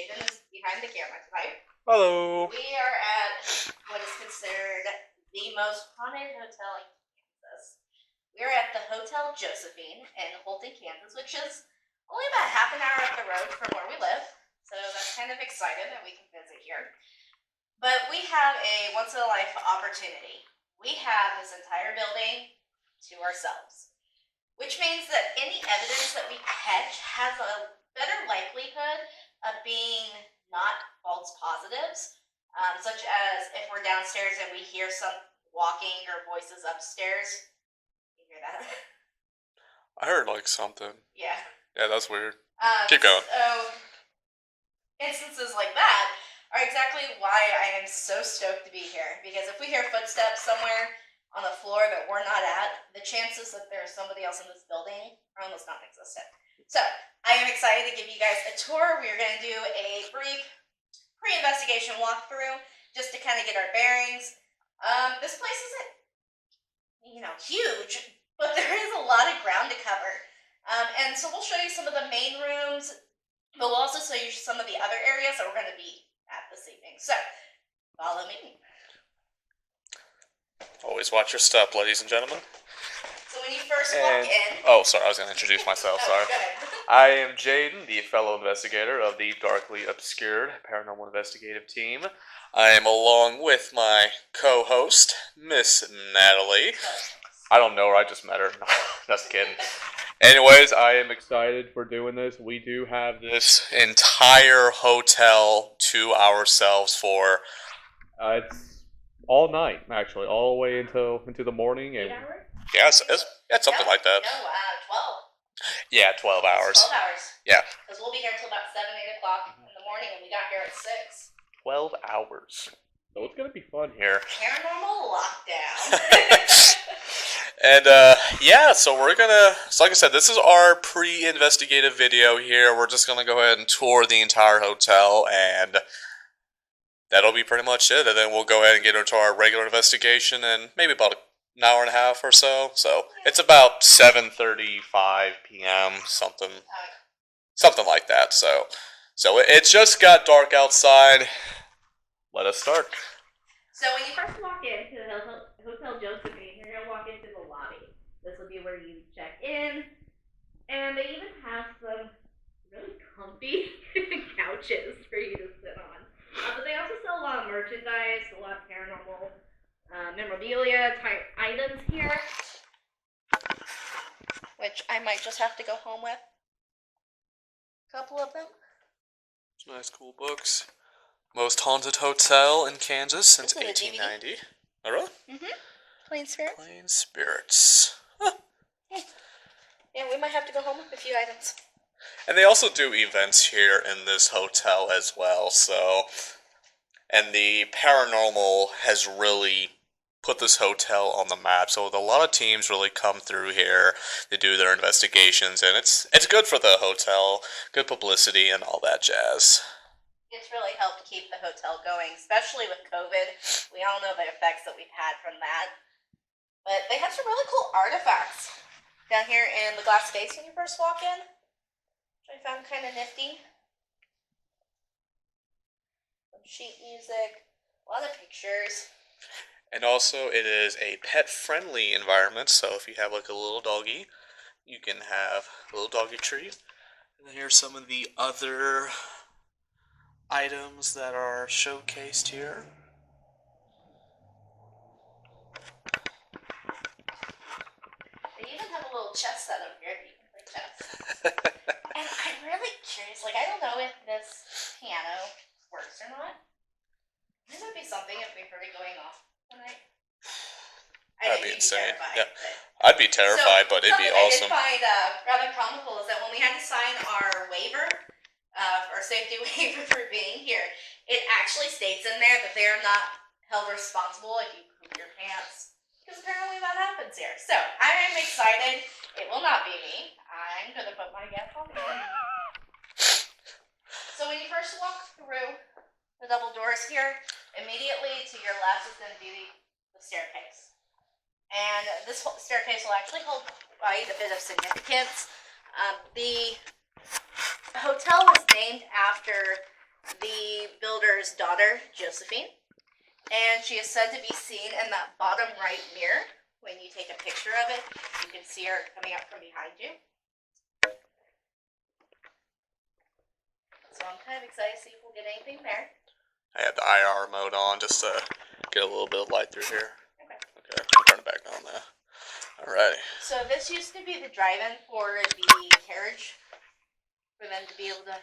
Jaden is behind the camera tonight. Hello. We are at what is considered the most haunted hotel in Kansas. We are at the Hotel Josephine in Holton, Kansas, which is only about half an hour up the road from where we live. So that's kind of exciting that we can visit here. But we have a once-in-a-life opportunity. We have this entire building to ourselves, which means that any evidence that we catch has a better likelihood of being not false positives, such as if we're downstairs and we hear some walking or voices upstairs. You hear that? I heard like something. Yeah. Yeah, that's weird. Keep going. So instances like that are exactly why I am so stoked to be here, because if we hear footsteps somewhere on the floor that we're not at, the chances that there's somebody else in this building are almost non-existent. So I am excited to give you guys a tour. We are going to do a brief pre-investigation walkthrough just to kind of get our bearings. This place isn't, huge, but there is a lot of ground to cover. And so we'll show you some of the main rooms, but we'll also show you some of the other areas that we're going to be at this evening. So follow me. Always watch your step, ladies and gentlemen. So when you first walk in... Oh, sorry, I was going to introduce myself, sorry. Go ahead. I am Jaden, the fellow investigator of the Darkly Obscured Paranormal Investigative Team. I am along with my co-host, Miss Natalie. I don't know her, I just met her. No, just kidding. Anyways, I am excited for doing this. We do have this entire hotel to ourselves for... it's all night, actually, all the way into the morning. And 8 hours? yeah, it's something like that. No, 12. Yeah, 12 hours. 12 hours. Yeah. Because we'll be here until about 7, 8 o'clock in the morning, and we got here at 6. 12 hours. So it's going to be fun here. Paranormal lockdown. And, yeah, so we're gonna, so like I said, this is our pre-investigative video here. We're just gonna go ahead and tour the entire hotel, and that'll be pretty much it. And then we'll go ahead and get into our regular investigation in maybe about an hour and a half or so. So it's about 7:35 p.m., something like that. So it just got dark outside. Let us start. So when you first walk into the Hotel Josephine, you're going to walk into the lobby. This will be where you check in. And they even have some really comfy couches for you to sit on. But they also sell a lot of merchandise, a lot of paranormal memorabilia type items here. Which I might just have to go home with. A couple of them. Nice, cool books. Most haunted hotel in Kansas since 1890. Oh, really? Mm-hmm. Plain Spirits. Plain Spirits. Huh. Yeah, we might have to go home with a few items. And they also do events here in this hotel as well, so... And the paranormal has really put this hotel on the map, so a lot of teams really come through here to do their investigations, and it's good for the hotel, good publicity and all that jazz. It's really helped keep the hotel going, especially with COVID. We all know the effects that we've had from that. But they have some really cool artifacts down here in the glass case when you first walk in, which I found kind of nifty. Some sheet music, a lot of pictures. And also, it is a pet-friendly environment, so if you have like a little doggy, you can have a little doggy treat. And then here's some of the other items that are showcased here. They even have a little chess set up here that you can play chess. And I'm really curious, I don't know if this piano works or not. This would be something if we heard it going off tonight. That'd be insane. Yeah, I'd be terrified, but it'd be awesome. What I did find rather comical is that when we had to sign our waiver, our safety waiver for being here, it actually states in there that they are not held responsible if you poop your pants, because apparently that happens here. So I am excited. It will not be me. I'm gonna put my guess on me. So when you first walk through the double doors here, immediately to your left is going to be the staircase. And this staircase will actually hold quite a bit of significance. The hotel was named after the builder's daughter, Josephine. And she is said to be seen in that bottom right mirror. When you take a picture of it, you can see her coming up from behind you. So I'm kind of excited to see if we'll get anything there. I had the IR mode on just to get a little bit of light through here. Okay. Okay, I'll turn it back on now. Alrighty. So this used to be the drive-in for the carriage, for them to be able to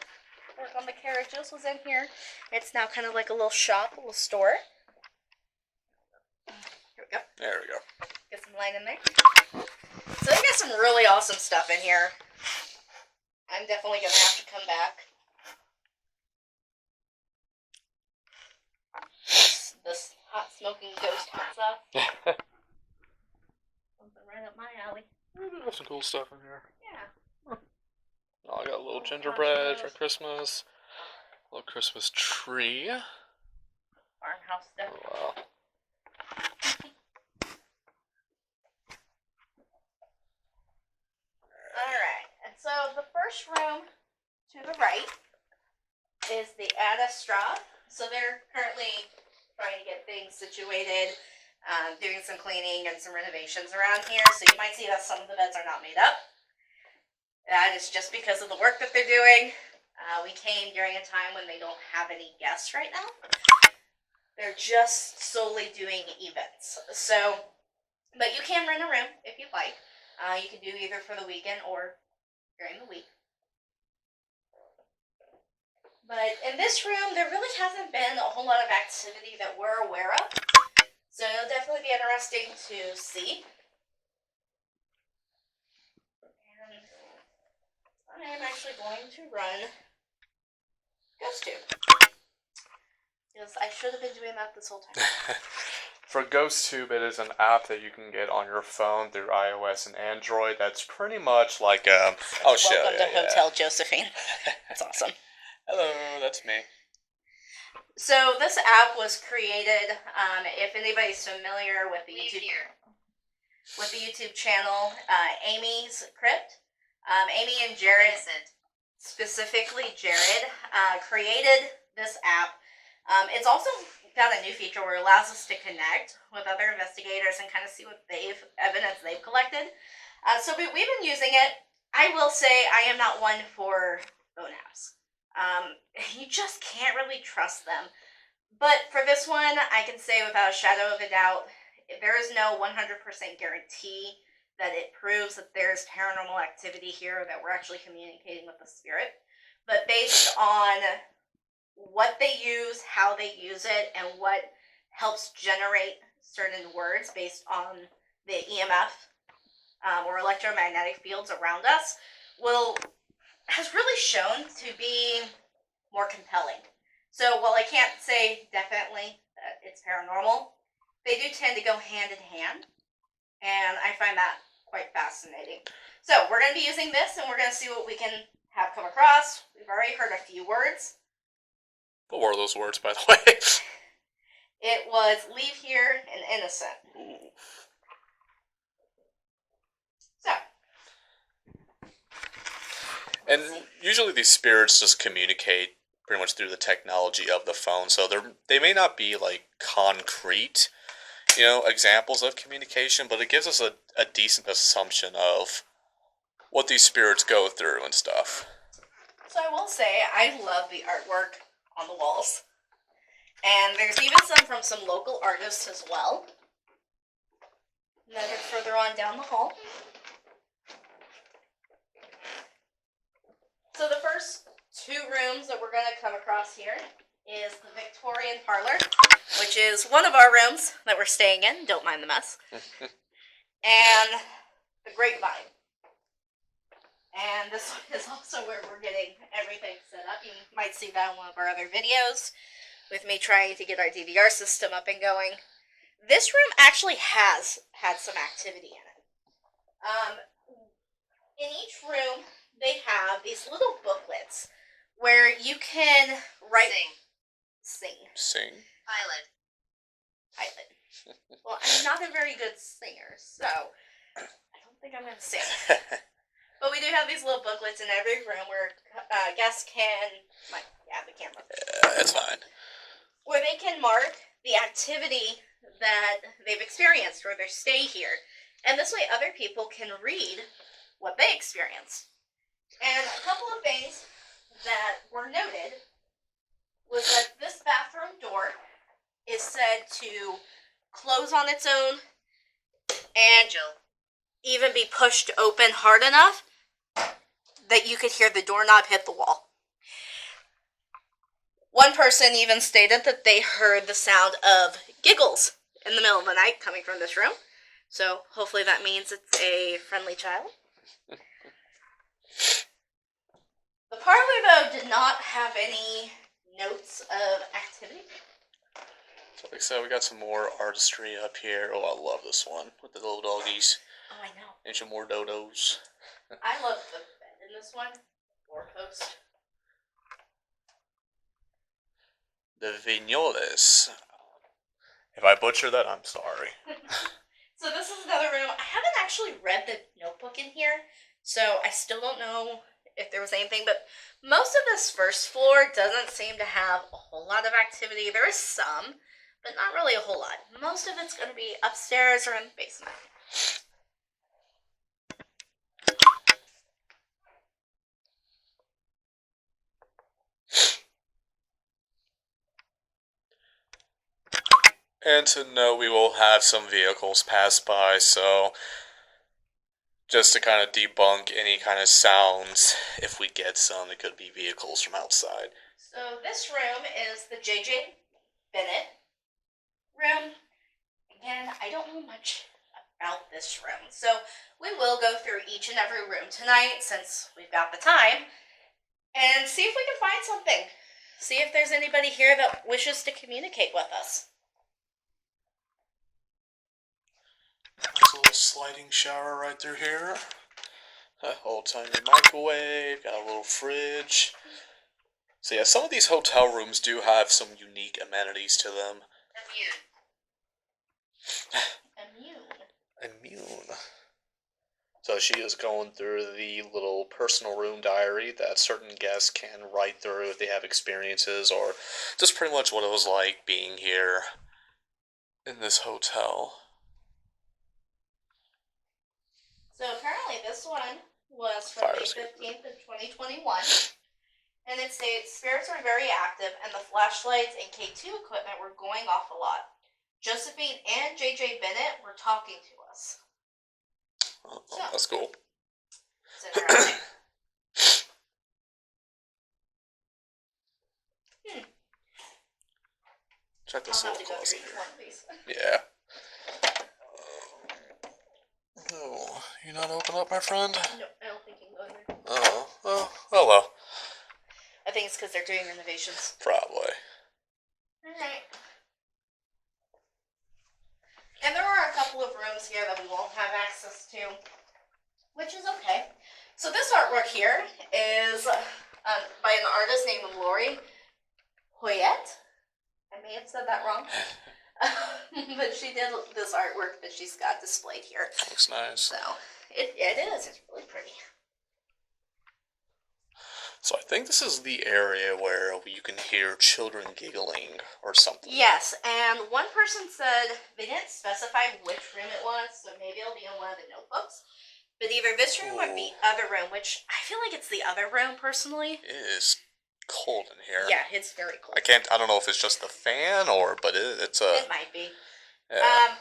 work on the carriage. This was in here. It's now kind of like a little shop, a little store. Here we go. There we go. Get some light in there. So they got some really awesome stuff in here. I'm definitely going to have to come back. This hot smoking ghost hot stuff. Something right up my alley. There's some cool stuff in here. Yeah. Oh, I got a little gingerbread for Christmas. A little Christmas tree. Farmhouse stuff. Oh, wow. Alright, and so the first room to the right is the Ada Straw. So they're currently trying to get things situated, doing some cleaning and some renovations around here. So you might see that some of the beds are not made up. That is just because of the work that they're doing. We came during a time when they don't have any guests right now. They're just solely doing events. So, but you can rent a room if you'd like. You can do either for the weekend or during the week. But in this room, there really hasn't been a whole lot of activity that we're aware of. So it'll definitely be interesting to see. And I am actually going to run GhostTube. Because I should have been doing that this whole time. For GhostTube, it is an app that you can get on your phone through iOS and Android. That's pretty much like oh shit. Welcome to Hotel Josephine. That's awesome. Hello, that's me. So this app was created. If anybody's familiar with the YouTube channel, Amy's Crypt, Amy and Jared, specifically Jared, created this app. It's also got a new feature where it allows us to connect with other investigators and kind of see what evidence they've collected. So we've been using it. I will say I am not one for phone apps. You just can't really trust them. But for this one, I can say without a shadow of a doubt, there is no 100% guarantee that it proves that there's paranormal activity here, that we're actually communicating with the spirit. But based on what they use, how they use it, and what helps generate certain words based on the EMF or electromagnetic fields around us, has really shown to be more compelling. So while I can't say definitely that it's paranormal, they do tend to go hand in hand, and I find that quite fascinating. So we're going to be using this, and we're going to see what we can have come across. We've already heard a few words. What were those words, by the way? It was leave here and innocent. Ooh. So. And usually these spirits just communicate pretty much through the technology of the phone, so they may not be like concrete, examples of communication, but it gives us a decent assumption of what these spirits go through and stuff. So I will say, I love the artwork on the walls. And there's even some from some local artists as well. And then it's further on down the hall. So the first two rooms that we're going to come across here is the Victorian parlor, which is one of our rooms that we're staying in. Don't mind the mess. And the grapevine. And this is also where we're getting everything set up. You might see that in one of our other videos with me trying to get our DVR system up and going. This room actually has had some activity in it. In each room, they have these little booklets where you can write... Sing. Pilot. Well, I'm not a very good singer, so I don't think I'm going to sing. But we do have these little booklets in every room where guests can, the camera, It's fine. where they can mark the activity that they've experienced or their stay here. And this way other people can read what they experienced. And a couple of things that were noted was that this bathroom door is said to close on its own and even be pushed open hard enough that you could hear the doorknob hit the wall. One person even stated that they heard the sound of giggles in the middle of the night coming from this room. So hopefully that means it's a friendly child. The parlor, though, did not have any notes of activity. So like I said, we got some more artistry up here. Oh, I love this one with the little doggies. Oh, I know. And some more dodos. I love the bed in this one. Floor post. The vignoles. If I butcher that, I'm sorry. So this is another room. I haven't actually read the notebook in here, so I still don't know if there was anything, but most of this first floor doesn't seem to have a whole lot of activity. There is some, but not really a whole lot. Most of it's going to be upstairs or in the basement. And to note, we will have some vehicles pass by, so just to kind of debunk any kind of sounds, if we get some, it could be vehicles from outside. So this room is the J.J. Bennett room. Again, I don't know much about this room, so we will go through each and every room tonight, since we've got the time, and see if we can find something. See if there's anybody here that wishes to communicate with us. There's a little sliding shower right through here. Old timey microwave, got a little fridge. So yeah, some of these hotel rooms do have some unique amenities to them. Immune. So she is going through the little personal room diary that certain guests can write through if they have experiences or just pretty much what it was like being here in this hotel. So apparently this one was from May 15th of 2021, and it states, spirits were very active and the flashlights and K2 equipment were going off a lot. Josephine and J.J. Bennett were talking to us. Oh, that's cool. It's interesting. Check this I'll have little to go closet through here. one of these. Yeah. Oh, you not open up, my friend? No, I don't think you can go in there. Oh well. I think it's because they're doing renovations. Probably. Alright. And there are a couple of rooms here that we won't have access to, which is okay. So this artwork here is by an artist named Lori Hoyette. I may have said that wrong. But she did this artwork that she's got displayed here. Looks nice. So, it is. It's really pretty. So I think this is the area where you can hear children giggling or something. Yes, and one person said they didn't specify which room it was, so maybe it'll be in one of the notebooks. But either this room or the other room, which I feel like it's the other room, personally. It is cold in here. Yeah, it's very cold. I don't know if it's just the fan but it's a... It might be. Yeah.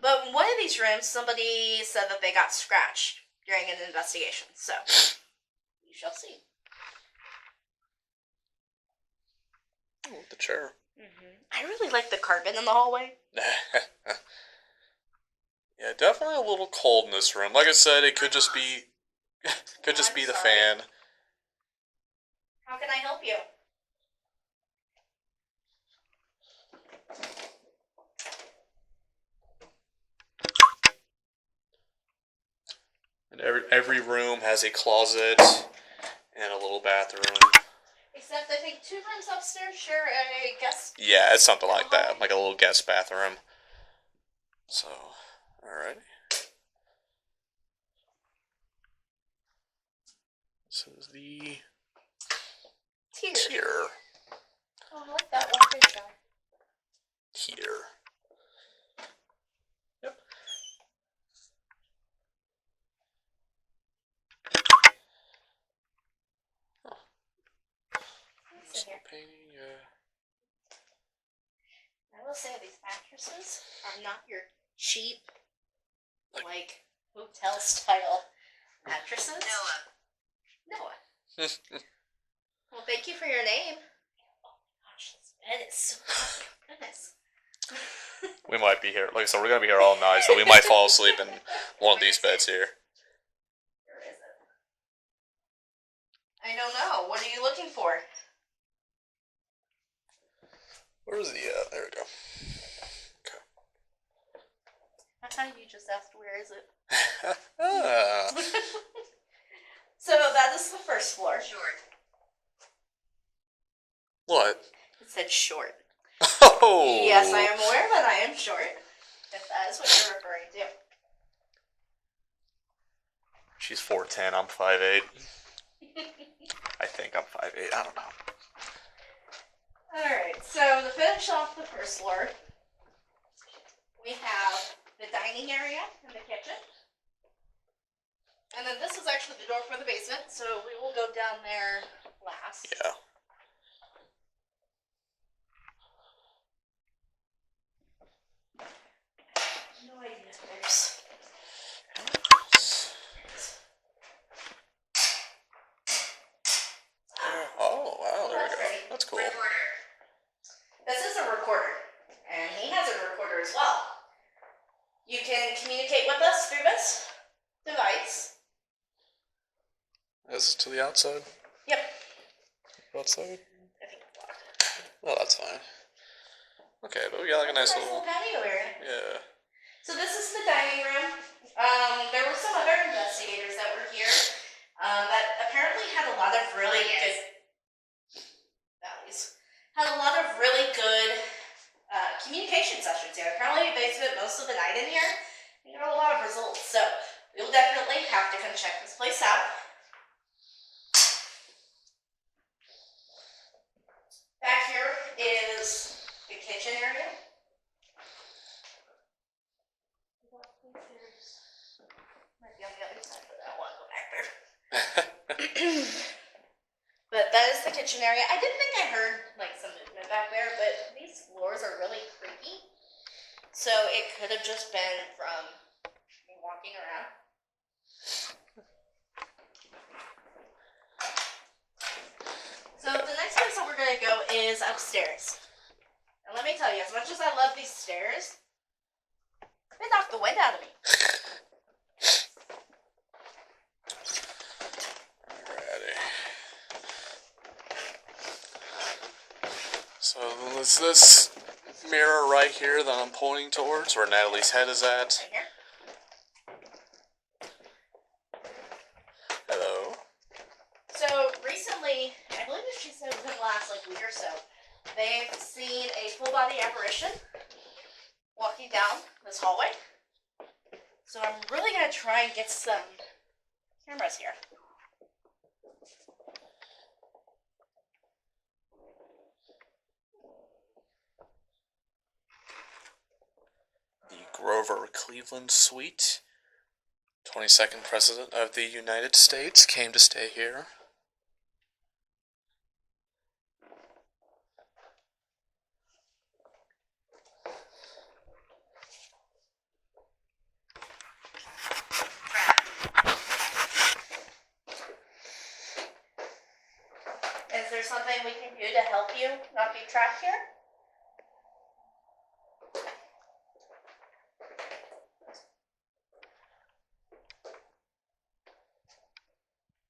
But in one of these rooms, somebody said that they got scratched during an investigation, so we shall see. Oh, the chair. I really like the carpet in the hallway. Yeah, definitely a little cold in this room. Like I said, it could just be... could just be the fan. How can I help you? And every room has a closet and a little bathroom. Except I think 2 rooms upstairs share a guest. Yeah, it's something like that, like a little guest bathroom. So, alright. This is the Tier. tier. Oh, I like that one. Good job. Tier. Yep. Sit here. Painting, yeah. I will say these mattresses are not your cheap, like hotel style mattresses. Noah. Well, thank you for your name. Oh my gosh, this bed is so goodness. We might be here. Like I said, we're gonna be here all night, so we might fall asleep in one of these beds here. Where is it? I don't know. What are you looking for? Where is the? There we go. Okay. I thought you just asked where is it. Ah. So that is the first floor. Short. What? It said short. Oh. Yes, I am aware that I am short. If that is what you're referring to. She's 4'10". I'm 5'8". I think I'm 5'8". I don't know. Alright, so to finish off the first floor, we have the dining area and the kitchen. And then this is actually the door for the basement, so we will go down there last. Yeah. No idea if there's... Oh, wow, there we go. pretty. That's cool. Recorder. This is a recorder, and he has a recorder as well. You can communicate with us through this device. This is to the outside? Yep. Outside? I think it's locked. Well, that's fine. Okay, but we got like a nice little... patio area. Yeah. So this is the dining room. There were some other investigators that were here that apparently had a lot of really good values. Had a lot of really good communication sessions here. Apparently they spent most of the night in here and got a lot of results. So we'll definitely have to come check this place out. Back here is the kitchen area. Might be on the other side, but I don't want to go back there. But that is the kitchen area. I did think I heard like some movement back there, but these floors are really creaky. So it could have just been from me walking around. So the next place that we're going to go is upstairs. And let me tell you, as much as I love these stairs, they knocked the wind out of me. Alrighty. So is this mirror right here that I'm pointing towards, where Natalie's head is at? Right here. Hello. So recently, I believe she said within the last like week or so, they've seen a full body apparition walking down this hallway. So I'm really gonna try and get some cameras here. The Grover Cleveland Suite. 22nd President of the United States came to stay here. Is there something we can do to help you not be trapped here?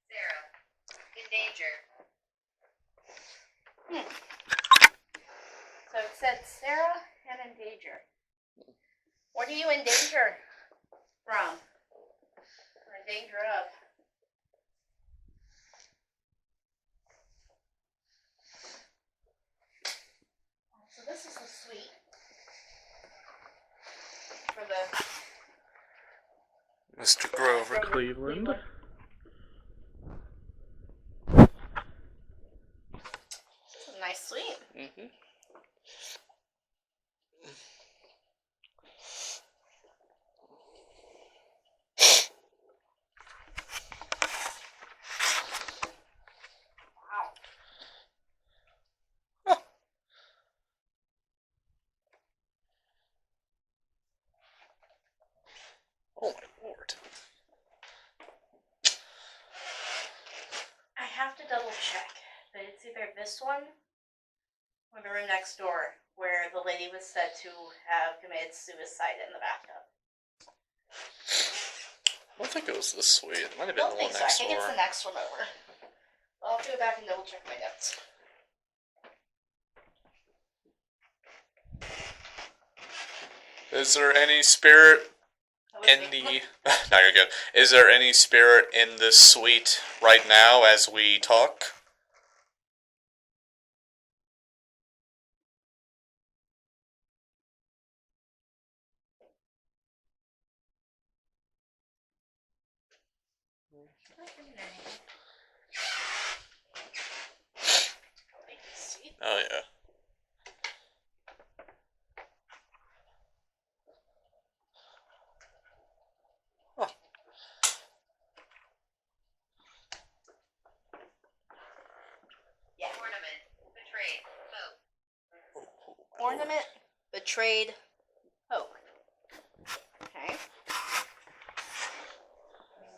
Sarah, in danger. So it said Sarah and in danger. What are you in danger from? Or in danger of? So this is the suite for the Mr. Grover Grover Cleveland. Nice suite. Mm-hmm. Wow. Oh my lord. I have to double check, but it's either this one or the room next door where the lady was said to have committed suicide in the bathtub. I don't think it was this suite. It might have I been don't the think one so. I next think door. it's the next one over. I'll have to go back and double check my notes. Is there any spirit in the... No, you're good. Is there any spirit in this suite right now as we talk? Oh, yeah. Huh. Yeah. Ornament. Betrayed. Hope. Ornament, betrayed, hope. Okay.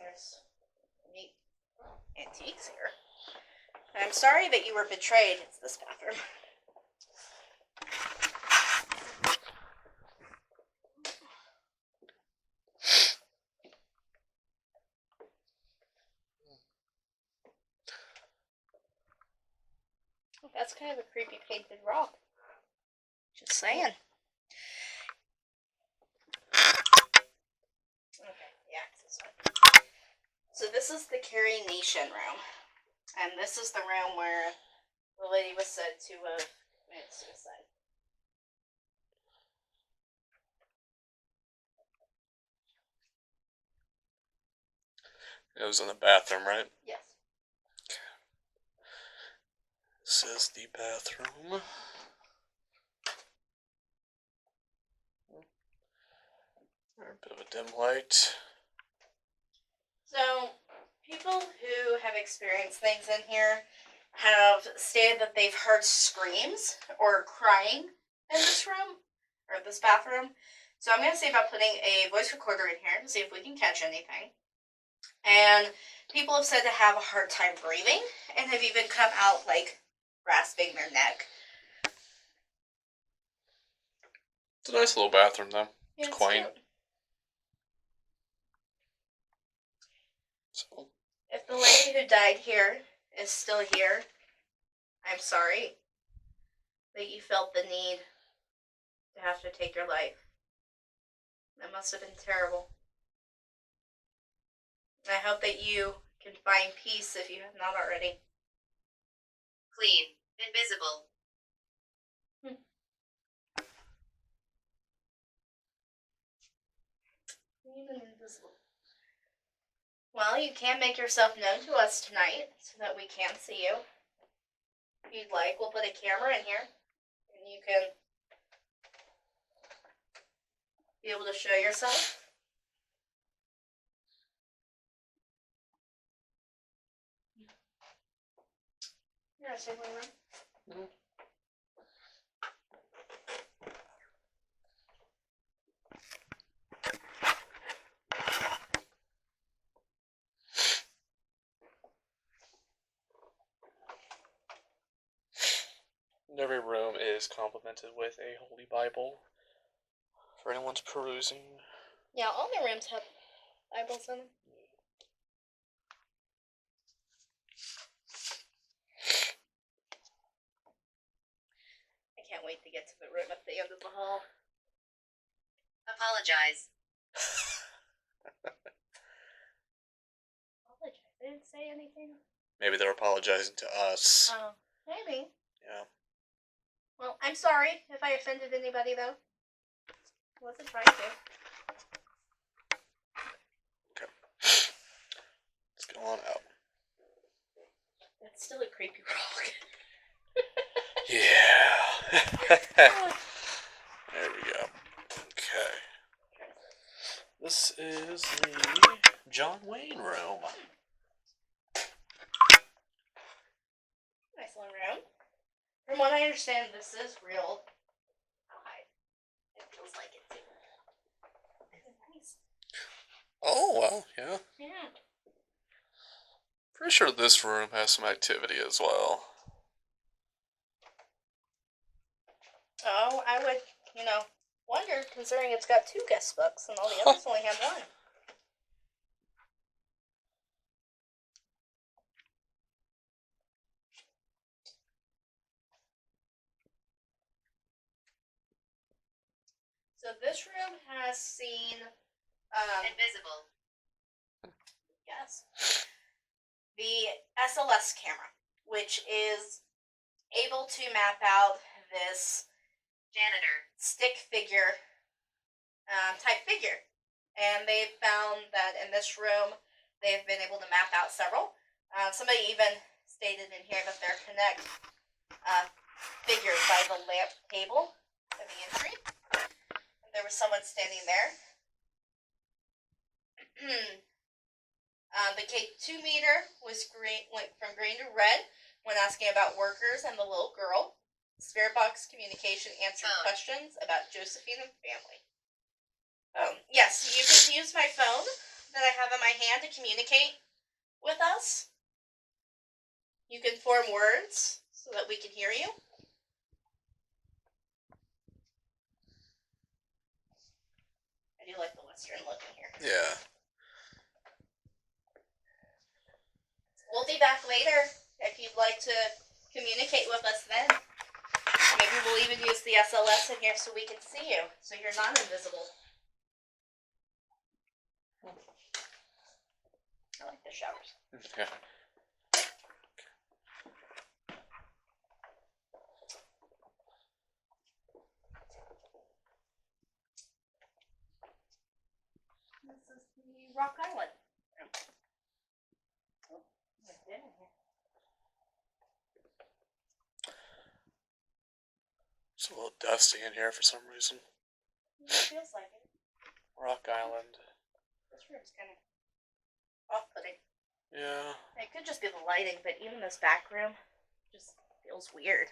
There's neat antiques here. I'm sorry that you were betrayed. It's this bathroom. Oh, that's kind of a creepy painted rock. Just saying. Okay, yeah, it's this one. So this is the Carrie Nation room. And this is the room where the lady was said to have committed suicide. It was in the bathroom, right? Yes. This is the bathroom. A bit of a dim light. So, people who have experienced things in here have stated that they've heard screams or crying in this room, or this bathroom. So I'm going to see about putting a voice recorder in here to see if we can catch anything. And people have said to have a hard time breathing, and have even come out, like, grasping their neck. It's a nice little bathroom, though. Yeah, It's quaint. cute. So, If the lady who died here is still here, I'm sorry that you felt the need to have to take your life. That must have been terrible. I hope that you can find peace if you have not already. Clean. Invisible. Even invisible. Well, you can make yourself known to us tonight so that we can see you. If you'd like, we'll put a camera in here and you can be able to show yourself. You're in a safe room. mm. Every room is complemented with a holy Bible for anyone's perusing. Yeah, all the rooms have Bibles in them. I can't wait to get to the room at the end of the hall. Apologize. Apologize. They didn't say anything. Maybe they're apologizing to us. Oh, maybe. Yeah. Well, I'm sorry if I offended anybody, though. I wasn't trying to. Okay. Let's go on out. That's still a creepy rock. There we go. Okay. This is the John Wayne room. Nice little room. From what I understand, this is real. It feels like it too. Nice. Oh, well, yeah. Yeah. Pretty sure this room has some activity as well. Oh, I would, wonder, considering it's got 2 guest books and all the others only have 1. So this room has seen, Invisible. yes, the SLS camera, which is able to map out this Janitor. stick figure type figure. And they found that in this room, they've been able to map out several. Somebody even stated in here that they're connect figures by the lamp table at the entry. And there was someone standing there. The K2 meter went from green to red when asking about workers and the little girl. Spirit box communication answered questions about Josephine and family. Yes, you can use my phone that I have in my hand to communicate with us. You can form words so that we can hear you. I do like the Western look in here. Yeah. We'll be back later if you'd like to communicate with us then. Maybe we'll even use the SLS in here so we can see you, so you're not invisible. I like the showers. Yeah. This is the Rock Island. Oh, right there. It's a little dusty in here for some reason. It feels like it. Rock Island. This room's kind of off-putting. Yeah. It could just be the lighting, but even this back room just feels weird.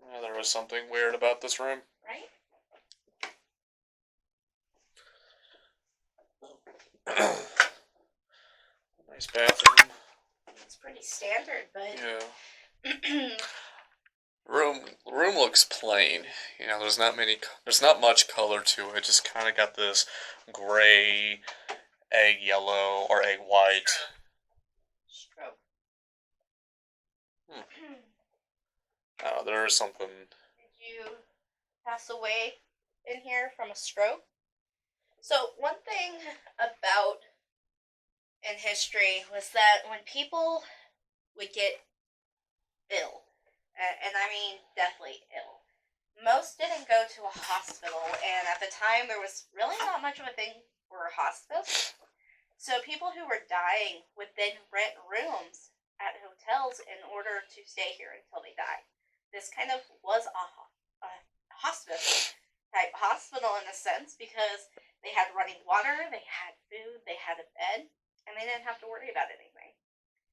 Yeah, there was something weird about this room. Right? Nice bathroom. It's pretty standard, but Yeah. Room looks plain. You know, there's not much color to it. Just kind of got this gray, egg yellow, or egg white. stroke. Oh, there is something. Did you pass away in here from a stroke? So one thing about in history was that when people would get ill, and I mean deathly ill, most didn't go to a hospital, and at the time there was really not much of a thing for a hospice. So people who were dying would then rent rooms at hotels in order to stay here until they died. This kind of was a hospice type hospital in a sense, because they had running water, they had food, they had a bed, and they didn't have to worry about anything.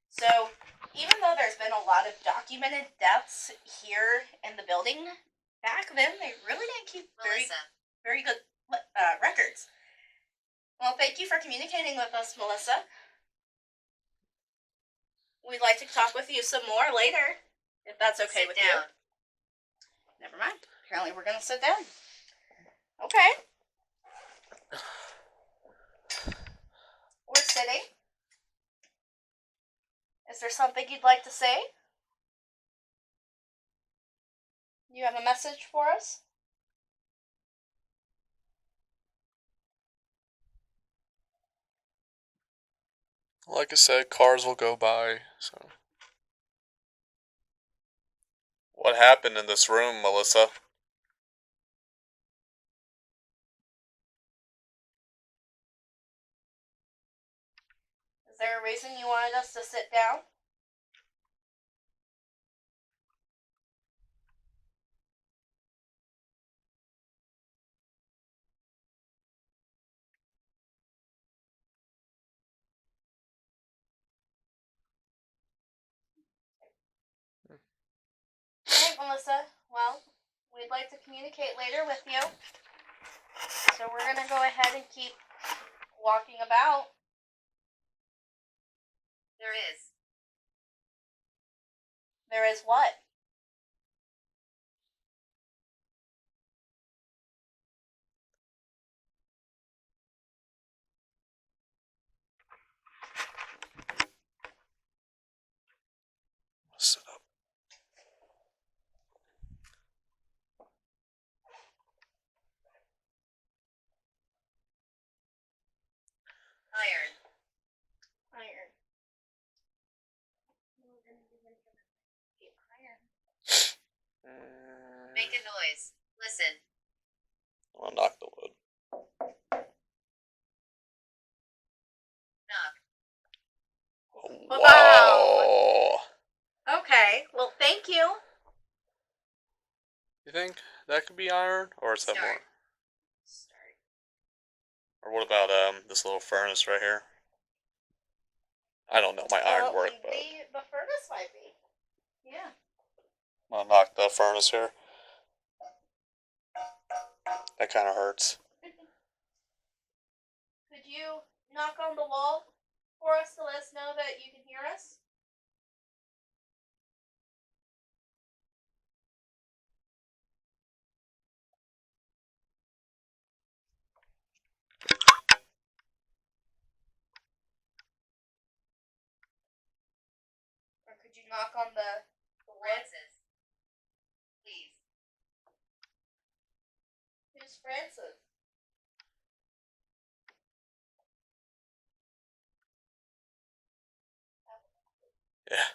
So even though there's been a lot of documented deaths here in the building, back then they really didn't keep very good records. Well, thank you for communicating with us, Melissa. We'd like to talk with you some more later, if that's okay Sit with down. you. Never mind. Apparently we're going to sit down. Okay. We're sitting. Is there something you'd like to say? You have a message for us? Like I said, cars will go by, so. What happened in this room, Melissa? there a reason you wanted us to sit down? Alright, Melissa. Well, we'd like to communicate later with you. So we're gonna go ahead and keep walking about. There is. There is what? Sit up. Iron. Iron. Make a noise. Listen. I'll knock the wood. Knock. Wow. Okay, well, thank you. You think that could be iron, or is that Start. more? Or what about this little furnace right here? I don't know my iron work, but The furnace might be. Yeah. I'm gonna knock the furnace here. That kind of hurts. Could you knock on the wall for us to let us know that you can hear us? Or could you knock on the wood? Francis. Please. Who's Francis? Yeah.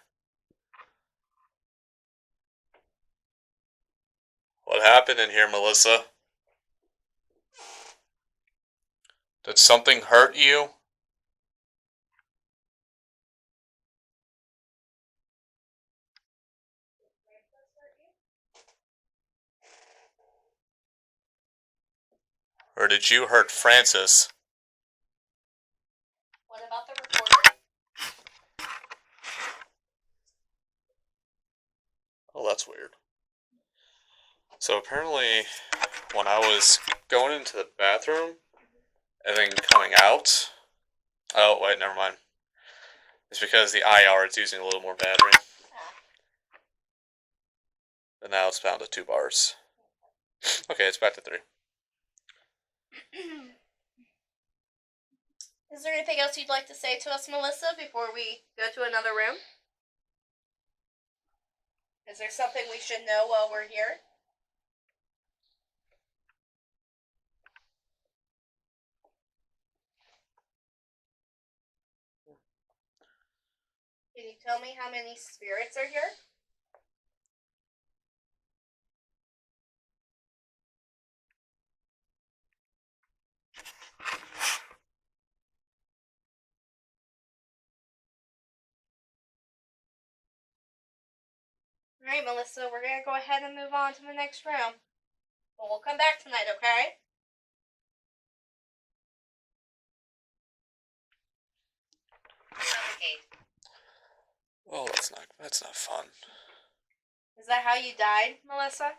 What happened in here, Melissa? Did something hurt you? Or did you hurt Francis? What about the recorder? Oh, that's weird. So apparently, when I was going into the bathroom and then coming out... Oh, wait, never mind. It's because the IR is using a little more battery. And now it's down to 2 bars. Okay, it's back to 3. Is there anything else you'd like to say to us, Melissa, before we go to another room? Is there something we should know while we're here? Can you tell me how many spirits are here? Alright, Melissa, we're gonna go ahead and move on to the next room. But we'll come back tonight, okay? Suffocate. Oh, that's not fun. Is that how you died, Melissa?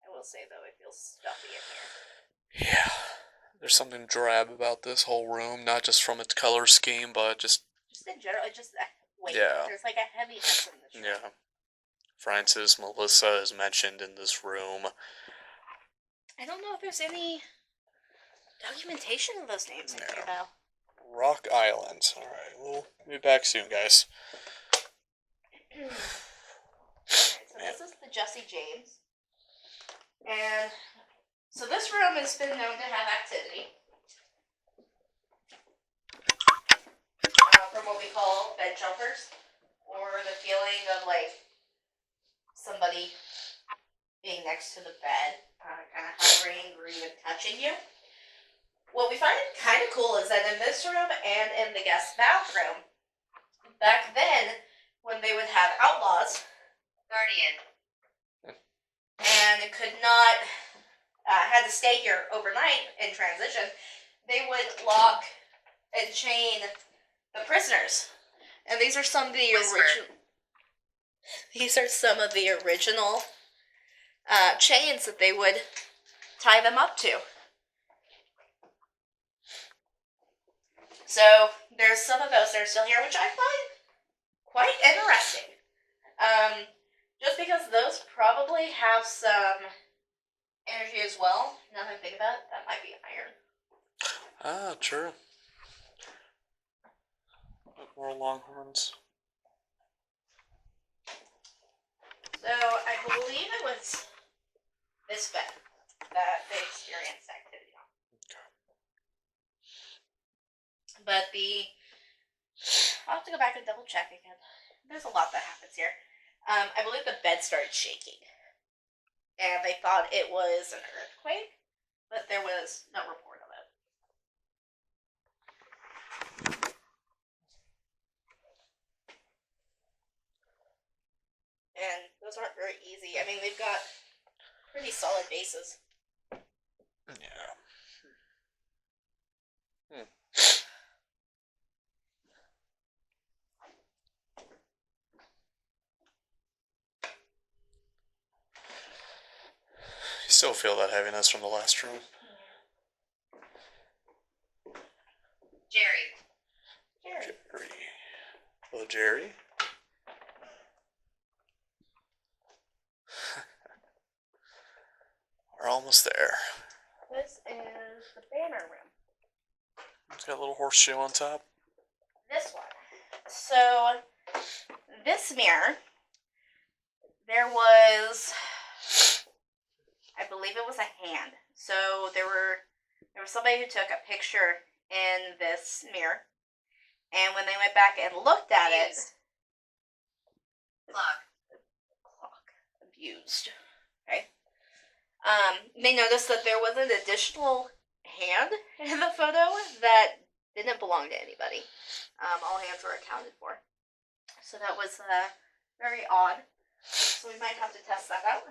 I will say, though, it feels stuffy in here. Yeah. There's something drab about this whole room, not just from its color scheme, but just... Just in general, it's just weight. Yeah. There's like a heaviness in this room. Yeah. Francis, Melissa is mentioned in this room. I don't know if there's any documentation of those names in here, though. Rock Island. Alright, we'll be back soon, guys. Alright, so this is the Jesse James. And so this room has been known to have activity. From what we call bed jumpers. Or the feeling of like somebody being next to the bed, kind of hovering or even touching you. what we find kind of cool is that in this room and in the guest bathroom, back then, when they would have outlaws Guardian. and could not, had to stay here overnight in transition, they would lock and chain the prisoners. And these are some of the Whisper. original. These are some of the original chains that they would tie them up to. So there's some of those that are still here, which I find quite interesting. Just because those probably have some energy as well. Now that I think about it, that might be iron. Ah, true. More longhorns. So I believe it was this bed that they experienced activity on. But I'll have to go back and double check again. There's a lot that happens here. I believe the bed started shaking. And they thought it was an earthquake, but there was no report of it. And those aren't very easy. I mean, they've got pretty solid bases. Yeah. You still feel that heaviness from the last room. Jerry. Jerry. Jerry. Hello, Jerry. We're almost there. This is the banner room. It's got a little horseshoe on top. This one. So, this mirror, there was, I believe it was a hand. So there was somebody who took a picture in this mirror, and when they went back and looked at Abused. it, Clock. abused. Okay. They noticed that there was an additional hand in the photo that didn't belong to anybody. All hands were accounted for. So that was very odd. So we might have to test that out.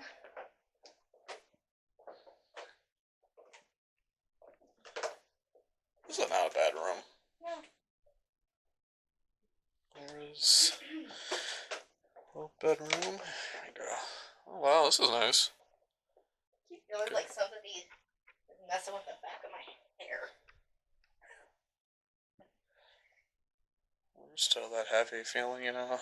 This is not a bad room. Yeah. There's a little bedroom. There we go. Oh wow, this is nice. I keep feeling like somebody is messing with the back of my hair. Still that heavy feeling, you know.